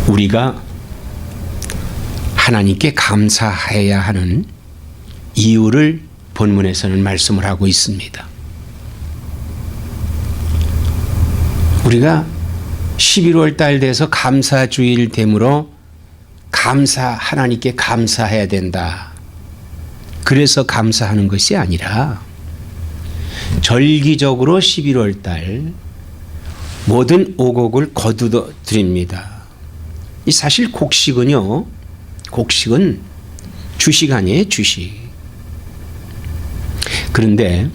우리가 하나님께 감사해야 하는 이유를 본문에서는 말씀을 하고 있습니다. 우리가 11월 달 돼서 감사주일 되므로 하나님께 감사해야 된다. 그래서 감사하는 것이 아니라 절기적으로 11월 달 모든 오곡을 거두어 드립니다. 이 사실 곡식은요, 곡식은 주식 아니에요, 주식. 그런데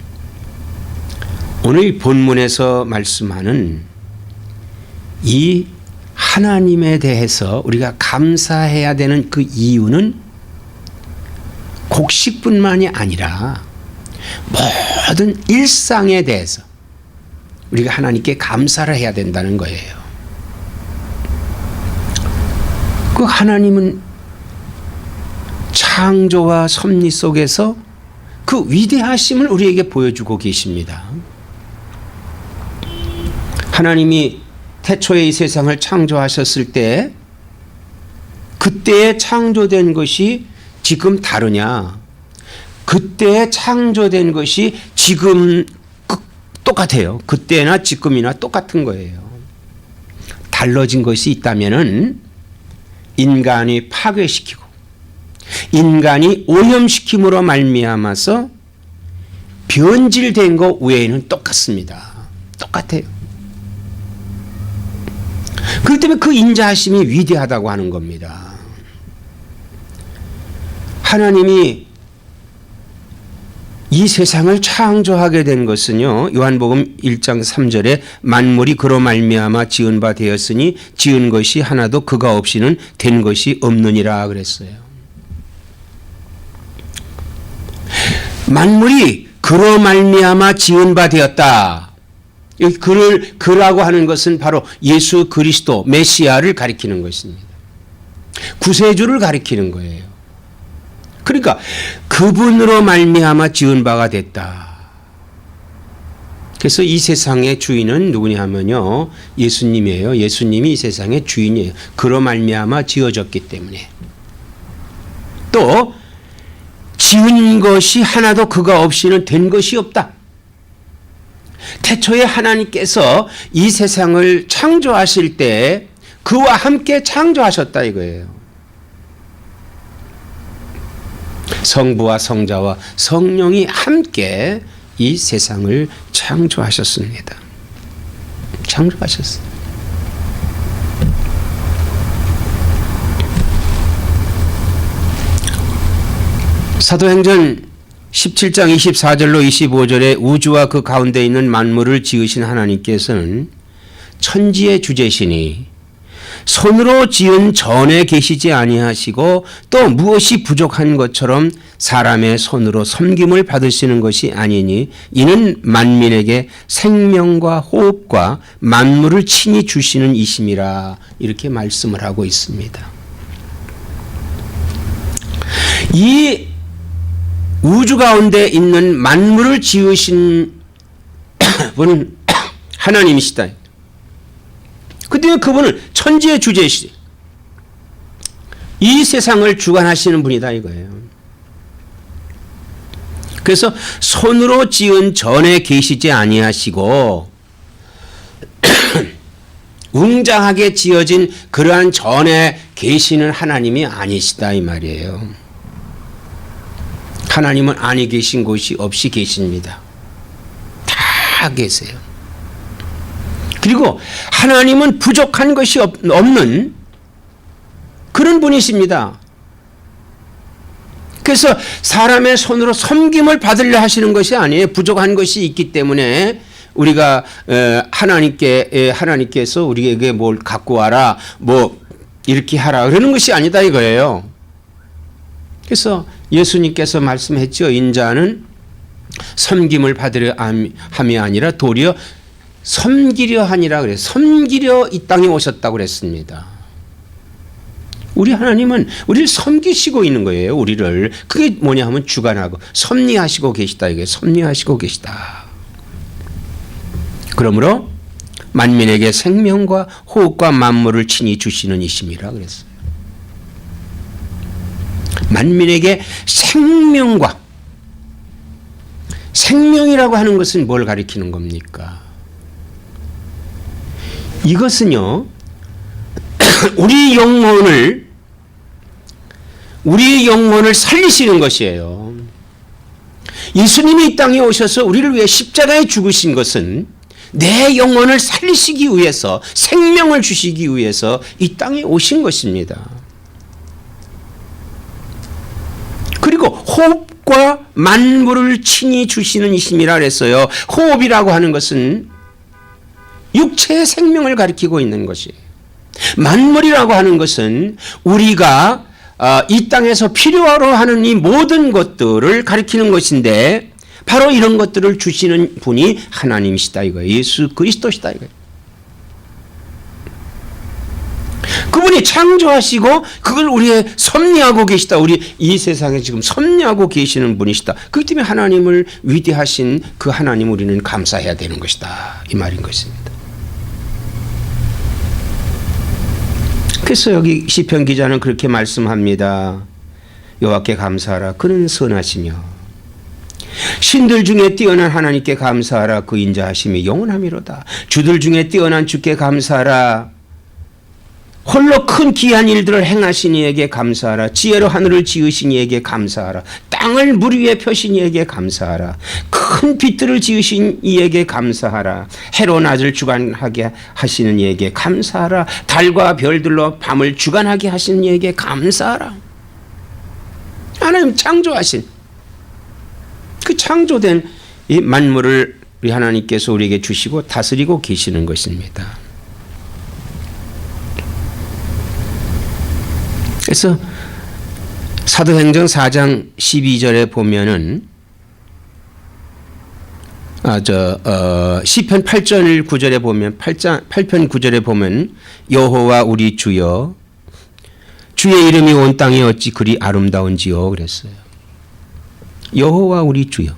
오늘 본문에서 말씀하는 이 하나님에 대해서 우리가 감사해야 되는 그 이유는 곡식뿐만이 아니라 모든 일상에 대해서 우리가 하나님께 감사를 해야 된다는 거예요. 그 하나님은 창조와 섭리 속에서 그 위대하심을 우리에게 보여주고 계십니다. 하나님이 태초에 이 세상을 창조하셨을 때 그때에 창조된 것이 지금 다르냐? 그때에 창조된 것이 지금 똑같아요. 그때나 지금이나 똑같은 거예요. 달라진 것이 있다면은 인간이 파괴시키고 인간이 오염시킴으로 말미암아서 변질된 것 외에는 똑같습니다. 똑같아요. 그렇기 때문에 그 인자하심이 위대하다고 하는 겁니다. 하나님이 이 세상을 창조하게 된 것은요, 요한복음 1장 3절에 만물이 그로 말미암아 지은 바 되었으니 지은 것이 하나도 그가 없이는 된 것이 없느니라 그랬어요. 만물이 그로 말미암아 지은 바 되었다. 여기 그라고 하는 것은 바로 예수 그리스도 메시아를 가리키는 것입니다. 구세주를 가리키는 거예요. 그러니까 그분으로 말미암아 지은 바가 됐다. 그래서 이 세상의 주인은 누구냐 하면요, 예수님이에요. 예수님이 이 세상의 주인이에요. 그로 말미암아 지어졌기 때문에. 또 지은 것이 하나도 그가 없이는 된 것이 없다. 태초에 하나님께서 이 세상을 창조하실 때 그와 함께 창조하셨다 이거예요. 성부와 성자와 성령이 함께 이 세상을 창조하셨습니다. 창조하셨어요. 사도행전 17장 24절로 25절에 우주와 그 가운데 있는 만물을 지으신 하나님께서는 천지의 주제시니 손으로 지은 전에 계시지 아니하시고 또 무엇이 부족한 것처럼 사람의 손으로 섬김을 받으시는 것이 아니니 이는 만민에게 생명과 호흡과 만물을 친히 주시는 이심이라 이렇게 말씀을 하고 있습니다. 이 우주 가운데 있는 만물을 지으신 분은 하나님이시다. 그때 그분은 천지의 주제시죠. 이 세상을 주관하시는 분이다 이거예요. 그래서 손으로 지은 전에 계시지 아니하시고 웅장하게 지어진 그러한 전에 계시는 하나님이 아니시다 이 말이에요. 하나님은 아니 계신 곳이 없이 계십니다. 다 계세요. 그리고 하나님은 부족한 것이 없는 그런 분이십니다. 그래서 사람의 손으로 섬김을 받으려 하시는 것이 아니에요. 부족한 것이 있기 때문에 우리가 하나님께서 우리에게 뭘 갖고 와라, 뭐 이렇게 하라 그러는 것이 아니다 이거예요. 그래서 예수님께서 말씀했죠. 인자는 섬김을 받으려 함이 아니라 도리어 섬기려 하니라 그래요. 섬기려 이 땅에 오셨다고 그랬습니다. 우리 하나님은 우리를 섬기시고 있는 거예요. 우리를. 그게 뭐냐 하면 주관하고 섭리하시고 계시다. 이게 섭리하시고 계시다. 그러므로 만민에게 생명과 호흡과 만물을 친히 주시는 이심이라 그랬어요. 만민에게 생명이라고 하는 것은 뭘 가리키는 겁니까? 이것은요, 우리 영혼을 살리시는 것이에요. 예수님이 이 땅에 오셔서 우리를 위해 십자가에 죽으신 것은 내 영혼을 살리시기 위해서, 생명을 주시기 위해서 이 땅에 오신 것입니다. 그리고 호흡과 만물을 친히 주시는 이심이라 그랬어요. 호흡이라고 하는 것은 육체의 생명을 가리키고 있는 것이에요. 만물이라고 하는 것은 우리가 이 땅에서 필요로 하는 이 모든 것들을 가리키는 것인데, 바로 이런 것들을 주시는 분이 하나님이시다 이거예요. 예수 그리스도시다 이거예요. 그분이 창조하시고 그걸 우리의 섭리하고 계시다. 우리 이 세상에 지금 섭리하고 계시는 분이시다. 그렇기 때문에 하나님을 위대하신 그 하나님 우리는 감사해야 되는 것이다. 이 말인 것입니다. 그래서 여기 시편 기자는 그렇게 말씀합니다. 여호와께 감사하라. 그는 선하시며 신들 중에 뛰어난 하나님께 감사하라. 그 인자하심이 영원함이로다. 주들 중에 뛰어난 주께 감사하라. 홀로 큰 귀한 일들을 행하신 이에게 감사하라. 지혜로 하늘을 지으신 이에게 감사하라. 땅을 물 위에 펴신 이에게 감사하라. 큰 빛들을 지으신 이에게 감사하라. 해로 낮을 주관하게 하시는 이에게 감사하라. 달과 별들로 밤을 주관하게 하시는 이에게 감사하라. 하나님 창조하신 그 창조된 이 만물을 우리 하나님께서 우리에게 주시고 다스리고 계시는 것입니다. 그래서 사도행전 4장 12절에 보면은 시편 8절 9절에 보면 8편 9절에 보면 여호와 우리 주여 주의 이름이 온 땅에 어찌 그리 아름다운지요 그랬어요. 여호와 우리 주여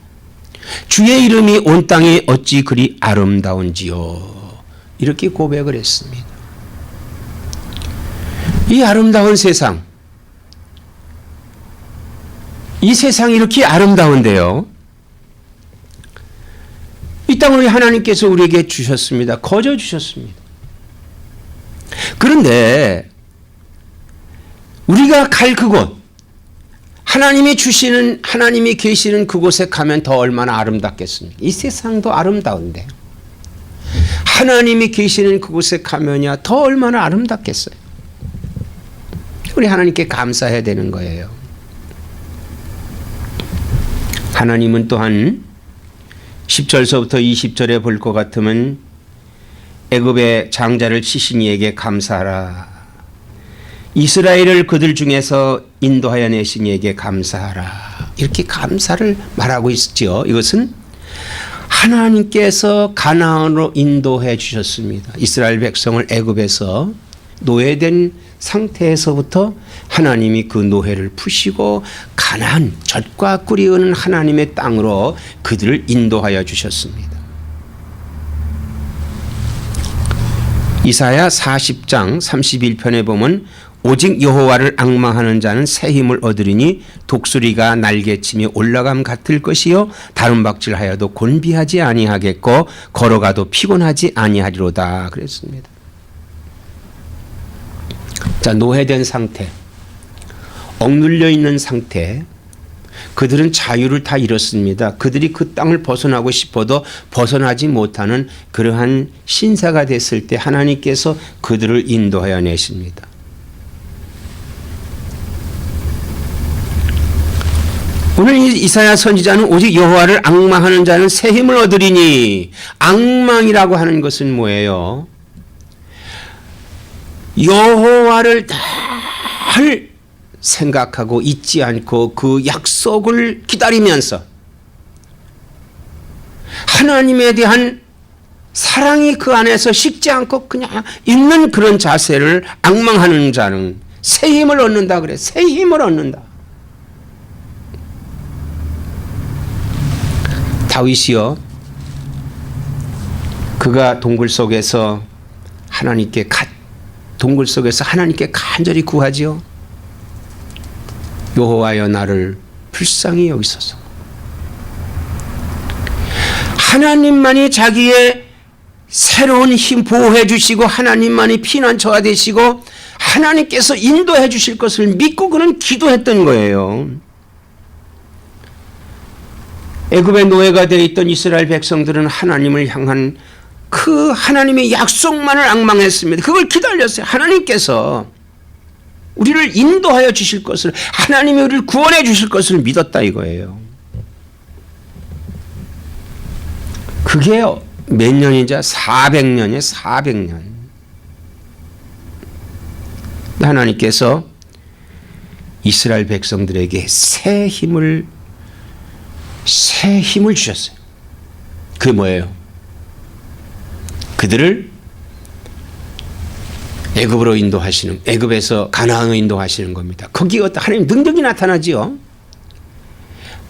주의 이름이 온 땅에 어찌 그리 아름다운지요 이렇게 고백을 했습니다. 이 아름다운 세상, 이 세상이 이렇게 아름다운데요, 이 땅을 하나님께서 우리에게 주셨습니다. 거저 주셨습니다. 그런데 우리가 갈 그곳, 하나님이 계시는 그곳에 가면 더 얼마나 아름답겠습니까? 이 세상도 아름다운데 하나님이 계시는 그곳에 가면야 더 얼마나 아름답겠어요. 우리 하나님께 감사해야 되는 거예요. 하나님은 또한 10절서부터 20절에 볼 것 같으면 애굽의 장자를 치신 이에게 감사하라. 이스라엘을 그들 중에서 인도하여 내신 이에게 감사하라. 이렇게 감사를 말하고 있죠. 이것은 하나님께서 가나안으로 인도해 주셨습니다. 이스라엘 백성을 애굽에서 노예된 상태에서부터 하나님이 그 노예를 푸시고 가나안 젖과 꿀이 흐르는 하나님의 땅으로 그들을 인도하여 주셨습니다. 이사야 40장 31편에 보면 오직 여호와를 앙망하는 자는 새 힘을 얻으리니 독수리가 날개치며 올라감 같을 것이요 다른 박질하여도 곤비하지 아니하겠고 걸어가도 피곤하지 아니하리로다 그랬습니다. 자, 노예된 상태, 억눌려 있는 상태, 그들은 자유를 다 잃었습니다. 그들이 그 땅을 벗어나고 싶어도 벗어나지 못하는 그러한 신사가 됐을 때 하나님께서 그들을 인도하여 내십니다. 오늘 이사야 선지자는 오직 여호와를 앙망하는 자는 새 힘을 얻으리니, 앙망이라고 하는 것은 뭐예요? 여호와를 늘 생각하고 잊지 않고 그 약속을 기다리면서 하나님에 대한 사랑이 그 안에서 식지 않고 그냥 있는 그런 자세를 앙망하는 자는 새 힘을 얻는다 그래. 새 힘을 얻는다. 다윗이요, 그가 동굴 속에서 하나님께 간절히 구하지요. 여호와여 나를 불쌍히 여기소서. 하나님만이 자기의 새로운 힘 보호해 주시고 하나님만이 피난처가 되시고 하나님께서 인도해 주실 것을 믿고 그는 기도했던 거예요. 애굽의 노예가 되어 있던 이스라엘 백성들은 하나님을 향한 그 하나님의 약속만을 앙망했습니다. 그걸 기다렸어요. 하나님께서 우리를 인도하여 주실 것을, 하나님이 우리를 구원해 주실 것을 믿었다 이거예요. 그게 몇 년이죠? 400년이에요. 400년. 하나님께서 이스라엘 백성들에게 새 힘을 주셨어요. 그게 뭐예요? 그들을 애굽으로 인도하시는, 애굽에서 가나안으로 인도하시는 겁니다. 거기에 하나님 능력이 나타나지요.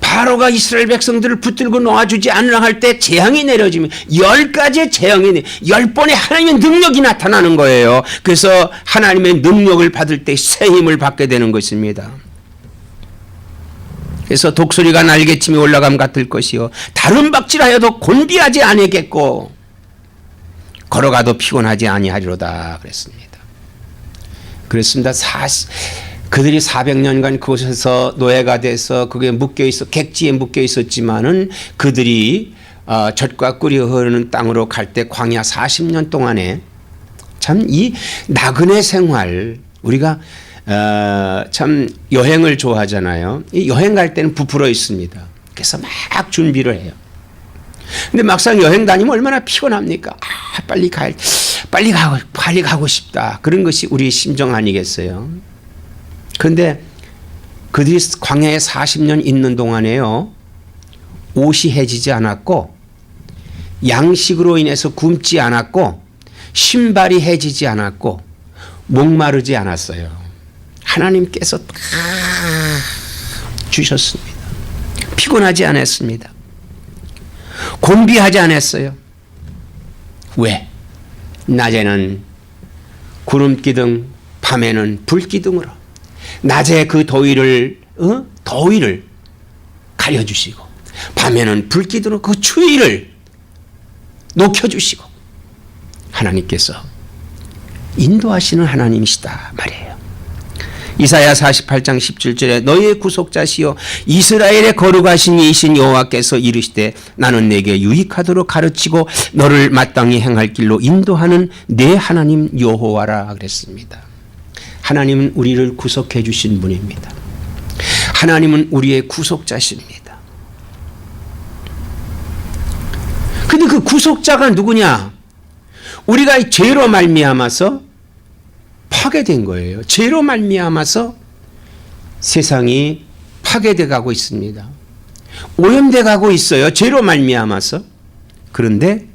바로가 이스라엘 백성들을 붙들고 놓아주지 않으라 할 때 재앙이 내려지면 10가지의 재앙이 10번의 하나님의 능력이 나타나는 거예요. 그래서 하나님의 능력을 받을 때 새 힘을 받게 되는 것입니다. 그래서 독수리가 날개침이 올라감 같을 것이요 다른 박질하여도 곤비하지 아니겠고 걸어가도 피곤하지 아니하리로다 그랬습니다. 그렇습니다. 그들이 400년간 그곳에서 노예가 돼서 그게 객지에 묶여 있었지만은 그들이 젖과 꿀이 흐르는 땅으로 갈 때 광야 40년 동안에 참 이 나그네 생활, 우리가 참 여행을 좋아하잖아요. 이 여행 갈 때는 부풀어 있습니다. 그래서 막 준비를 해요. 근데 막상 여행 다니면 얼마나 피곤합니까? 빨리 가고 싶다. 그런 것이 우리의 심정 아니겠어요? 그런데 그들이 광야에 40년 있는 동안에요, 옷이 해지지 않았고 양식으로 인해서 굶지 않았고 신발이 해지지 않았고 목마르지 않았어요. 하나님께서 다 주셨습니다. 피곤하지 않았습니다. 곤비하지 않았어요. 왜? 낮에는 구름기둥, 밤에는 불기둥으로 낮에 그 더위를 가려주시고 밤에는 불기둥으로 그 추위를 녹여주시고 하나님께서 인도하시는 하나님이시다 말이에요. 이사야 48장 17절에 너희의 구속자시요 이스라엘의 거룩하신 이신 여호와께서 이르시되 나는 내게 유익하도록 가르치고 너를 마땅히 행할 길로 인도하는 내 하나님 여호와라 그랬습니다. 하나님은 우리를 구속해 주신 분입니다. 하나님은 우리의 구속자십니다. 근데 그 구속자가 누구냐? 우리가 죄로 말미암아서 파괴된 거예요. 죄로 말미암아서 세상이 파괴돼 가고 있습니다. 오염돼 가고 있어요. 죄로 말미암아서. 그런데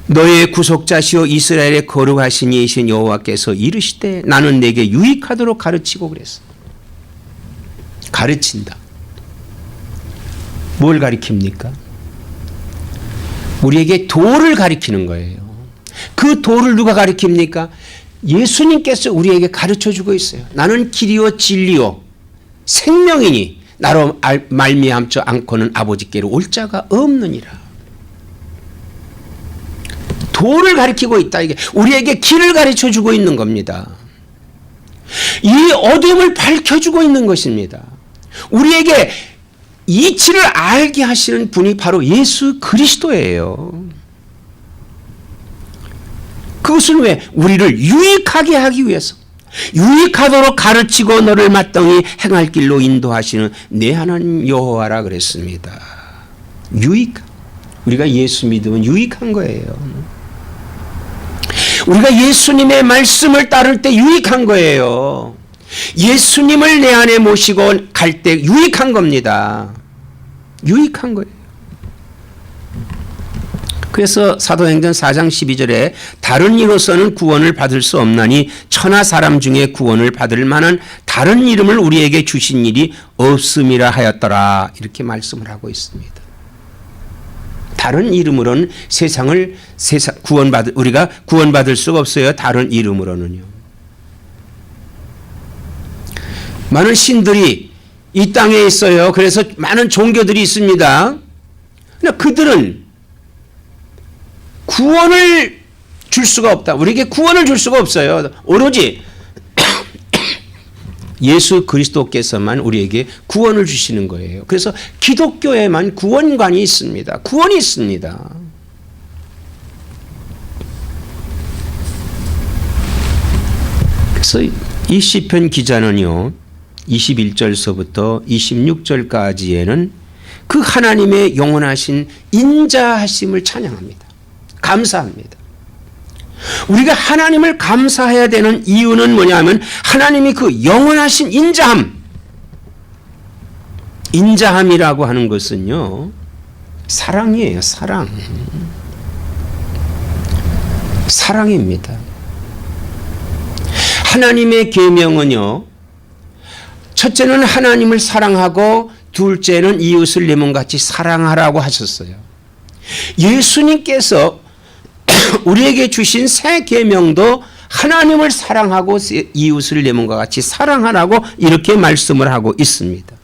너의 구속자시오 이스라엘의 거룩하신 이신 여호와께서 이르시되 나는 내게 유익하도록 가르치고 그랬어. 가르친다. 뭘 가르칩니까? 우리에게 도를 가르치는 거예요. 그 도를 누가 가르칩니까? 예수님께서 우리에게 가르쳐주고 있어요. 나는 길이요 진리요 생명이니 나로 말미암지 않고는 아버지께로 올 자가 없느니라. 도를 가르치고 있다. 이게 우리에게 길을 가르쳐주고 있는 겁니다. 이 어둠을 밝혀주고 있는 것입니다. 우리에게 이치를 알게 하시는 분이 바로 예수 그리스도예요. 그것은 왜? 우리를 유익하게 하기 위해서, 유익하도록 가르치고 너를 마땅히 행할 길로 인도하시는 내 하나님 여호와라 그랬습니다. 우리가 예수 믿으면 유익한 거예요. 우리가 예수님의 말씀을 따를 때 유익한 거예요. 예수님을 내 안에 모시고 갈 때 유익한 겁니다. 유익한 거예요. 그래서 사도행전 4장 12절에 다른 이로서는 구원을 받을 수 없나니 천하 사람 중에 구원을 받을 만한 다른 이름을 우리에게 주신 일이 없음이라 하였더라. 이렇게 말씀을 하고 있습니다. 다른 이름으로는 우리가 구원받을 수가 없어요. 다른 이름으로는요. 많은 신들이 이 땅에 있어요. 그래서 많은 종교들이 있습니다. 그러나 그들은 구원을 줄 수가 없다. 우리에게 구원을 줄 수가 없어요. 오로지 예수 그리스도께서만 우리에게 구원을 주시는 거예요. 그래서 기독교에만 구원관이 있습니다. 구원이 있습니다. 그래서 이 시편 기자는요, 21절서부터 26절까지에는 그 하나님의 영원하신 인자하심을 찬양합니다. 감사합니다. 우리가 하나님을 감사해야 되는 이유는 뭐냐면 하나님이 그 영원하신 인자함이라고 하는 것은요, 사랑이에요. 사랑입니다. 하나님의 계명은요, 첫째는 하나님을 사랑하고 둘째는 이웃을 내 몸같이 사랑하라고 하셨어요. 예수님께서 우리에게 주신 새 계명도 하나님을 사랑하고 이웃을 내 몸과 같이 사랑하라고 이렇게 말씀을 하고 있습니다.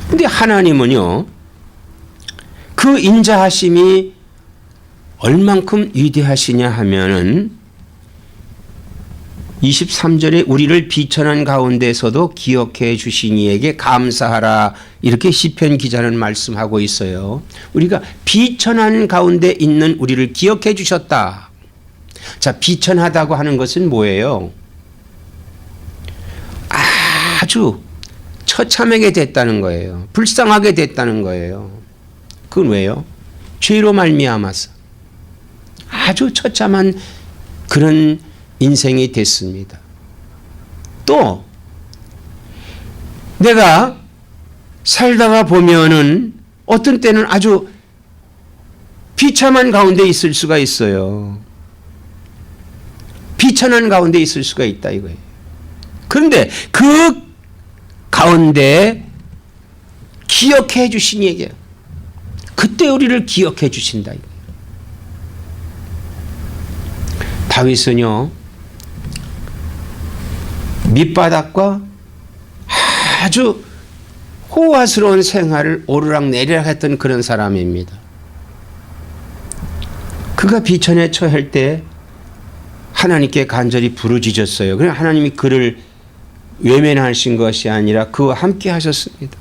그런데 하나님은요, 그 인자하심이 얼만큼 위대하시냐 하면은 23절에 우리를 비천한 가운데서도 기억해 주신 이에게 감사하라, 이렇게 시편 기자는 말씀하고 있어요. 우리가 비천한 가운데 있는 우리를 기억해 주셨다. 자, 비천하다고 하는 것은 뭐예요? 아주 처참하게 됐다는 거예요. 불쌍하게 됐다는 거예요. 그건 왜요? 죄로 말미암아서 아주 처참한 그런 인생이 됐습니다. 또 내가 살다가 보면은 어떤 때는 아주 비참한 가운데 있을 수가 있어요. 비천한 가운데 있을 수가 있다 이거예요. 그런데 그 가운데 기억해 주신 얘기예요. 그때 우리를 기억해 주신다 이거예요. 다윗은요, 밑바닥과 아주 호화스러운 생활을 오르락내리락 했던 그런 사람입니다. 그가 비천에 처할 때 하나님께 간절히 부르짖었어요. 그래서 하나님이 그를 외면하신 것이 아니라 그와 함께 하셨습니다.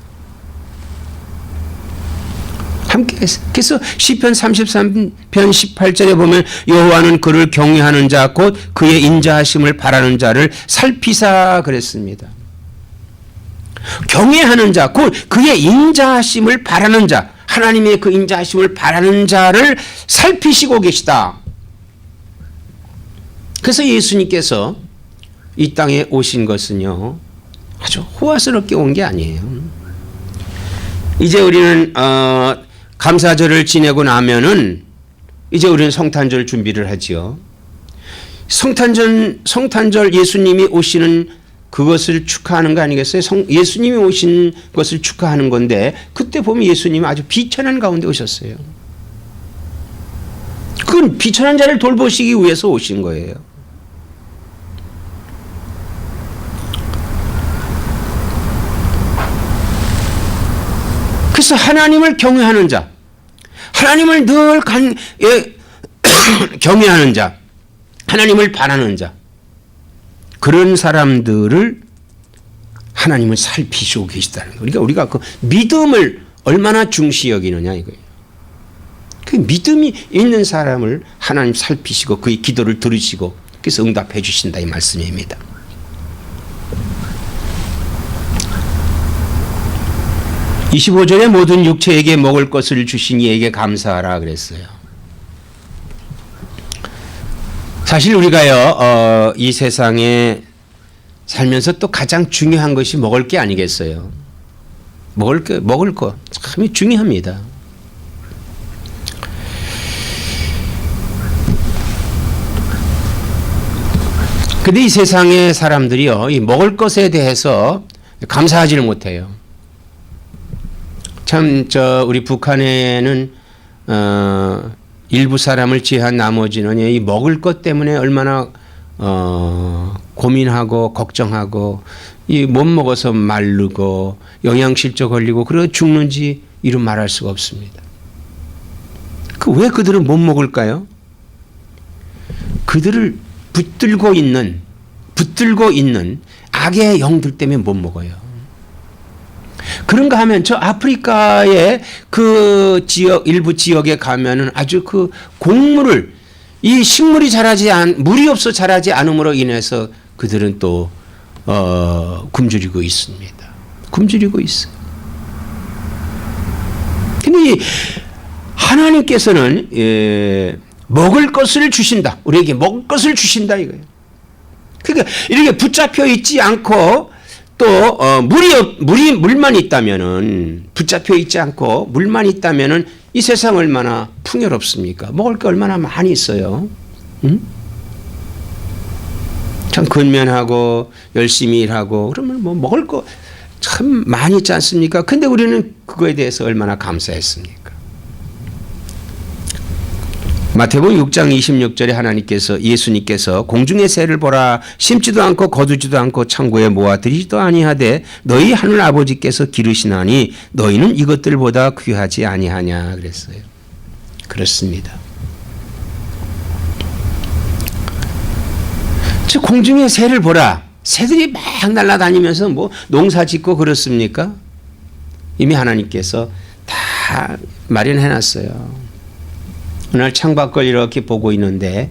함께 했어요. 그래서 시편 33편 18절에 보면 여호와는 그를 경외하는 자 곧 그의 인자하심을 바라는 자를 살피사 그랬습니다. 경외하는 자 곧 그의 인자하심을 바라는 자, 하나님의 그 인자하심을 바라는 자를 살피시고 계시다. 그래서 예수님께서 이 땅에 오신 것은요, 아주 호화스럽게 온 게 아니에요. 이제 우리는 감사절을 지내고 나면은 이제 우리는 성탄절 준비를 하지요. 성탄절 예수님이 오시는 그것을 축하하는 거 아니겠어요? 예수님이 오신 것을 축하하는 건데 그때 보면 예수님이 아주 비천한 가운데 오셨어요. 그건 비천한 자를 돌보시기 위해서 오신 거예요. 그래서 하나님을 경외하는 자, 하나님을 늘 경외하는 자, 하나님을 바라는 자, 그런 사람들을 하나님은 살피시고 계시다는 거예요. 그러니까 우리가 그 믿음을 얼마나 중시 여기느냐 이거예요. 그 믿음이 있는 사람을 하나님 살피시고 그의 기도를 들으시고 그래서 응답해 주신다 이 말씀입니다. (25절에) 모든 육체에게 먹을 것을 주신 이에게 감사하라 그랬어요. 사실 우리가요, 이 세상에 살면서 또 가장 중요한 것이 먹을 게 아니겠어요. 먹을 거 참 중요합니다. 근데 이 세상의 사람들이요, 이 먹을 것에 대해서 감사하지를 못해요. 참 우리 북한에는 일부 사람을 제한 나머지는 이 먹을 것 때문에 얼마나 고민하고 걱정하고 이 못 먹어서 마르고 영양실조 걸리고 그리고 죽는지 이루 말할 수가 없습니다. 왜 그들은 못 먹을까요? 그들을 붙들고 있는 악의 영들 때문에 못 먹어요. 그런가 하면 저 아프리카의 그 지역, 일부 지역에 가면은 아주 그 곡물을 이 식물이 물이 없어 자라지 않음으로 인해서 그들은 또 굶주리고 있습니다. 굶주리고 있어요. 근데 하나님께서는 먹을 것을 주신다. 우리에게 먹을 것을 주신다 이거예요. 그러니까 이렇게 붙잡혀 있지 않고 또 물만 있다면은 붙잡혀 있지 않고 물만 있다면은 이 세상 얼마나 풍요롭습니까? 먹을 게 얼마나 많이 있어요. 응? 참 근면하고 열심히 일하고 그러면 뭐 먹을 거 참 많이 있지 않습니까? 근데 우리는 그거에 대해서 얼마나 감사했습니까? 마태복음 6장 26절에 예수님께서 공중의 새를 보라 심지도 않고 거두지도 않고 창고에 모아들이지도 아니하되 너희 하늘 아버지께서 기르시나니 너희는 이것들보다 귀하지 아니하냐 그랬어요. 그렇습니다. 저 공중의 새를 보라. 새들이 막 날아다니면서 뭐 농사 짓고 그렇습니까? 이미 하나님께서 다 마련해 놨어요. 오늘 창밖을 이렇게 보고 있는데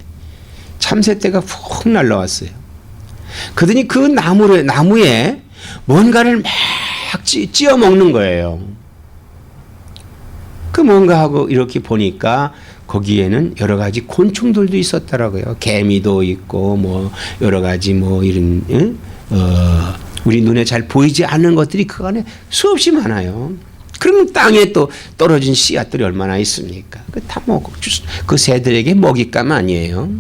참새떼가 푹 날라왔어요. 그러더니 그 나무에 뭔가를 막 찧어 먹는 거예요. 그 뭔가 하고 이렇게 보니까 거기에는 여러 가지 곤충들도 있었더라고요. 개미도 있고 뭐 여러 가지 뭐 이런 우리 눈에 잘 보이지 않는 것들이 그 안에 수없이 많아요. 그러면 땅에 또 떨어진 씨앗들이 얼마나 있습니까? 다 먹고 그 새들에게 먹잇감 아니에요.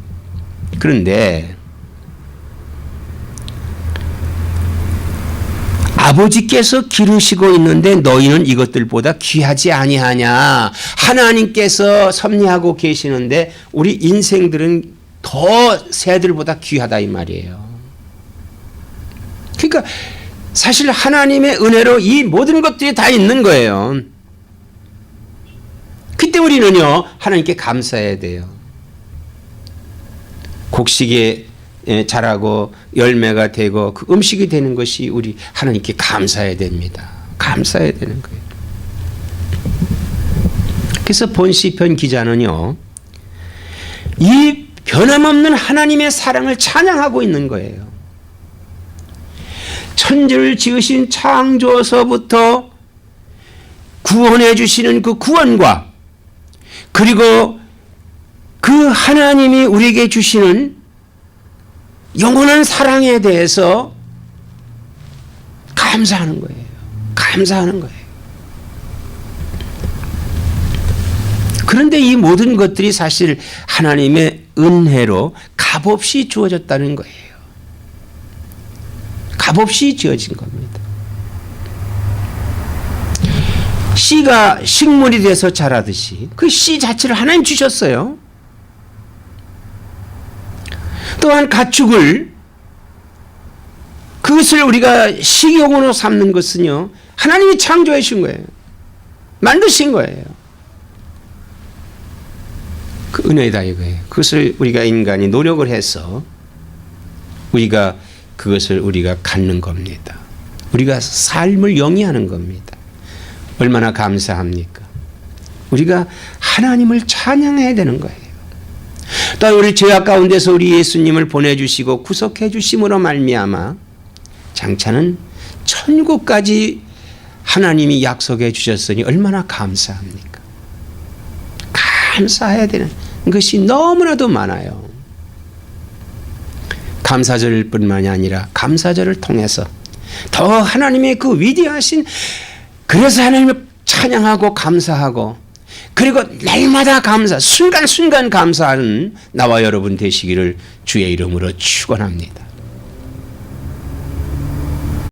그런데 아버지께서 기르시고 있는데 너희는 이것들보다 귀하지 아니하냐. 하나님께서 섭리하고 계시는데 우리 인생들은 더 새들보다 귀하다 이 말이에요. 그러니까 사실 하나님의 은혜로 이 모든 것들이 다 있는 거예요. 그때 우리는요 하나님께 감사해야 돼요. 곡식에 자라고 열매가 되고 그 음식이 되는 것이 우리 하나님께 감사해야 됩니다. 감사해야 되는 거예요. 그래서 본 시편 기자는요 이 변함없는 하나님의 사랑을 찬양하고 있는 거예요. 천지를 지으신 창조서부터 구원해 주시는 그 구원과 그리고 그 하나님이 우리에게 주시는 영원한 사랑에 대해서 감사하는 거예요. 감사하는 거예요. 그런데 이 모든 것들이 사실 하나님의 은혜로 값없이 주어졌다는 거예요. 값없이 지어진 겁니다. 씨가 식물이 돼서 자라듯이 그 씨 자체를 하나님 주셨어요. 또한 가축을 그것을 우리가 식용으로 삼는 것은요 하나님이 창조해 주신 거예요. 만드신 거예요. 그 은혜다 이거예요. 그것을 우리가 인간이 노력을 해서 그것을 우리가 갖는 겁니다. 우리가 삶을 영위하는 겁니다. 얼마나 감사합니까? 우리가 하나님을 찬양해야 되는 거예요. 또 우리 죄악 가운데서 우리 예수님을 보내주시고 구속해 주심으로 말미암아 장차는 천국까지 하나님이 약속해 주셨으니 얼마나 감사합니까? 감사해야 되는 것이 너무나도 많아요. 감사절 뿐만이 아니라 감사절을 통해서 더 하나님의 그 위대하신 그래서 하나님을 찬양하고 감사하고 그리고 날마다 순간순간 감사하는 나와 여러분 되시기를 주의 이름으로 축원합니다.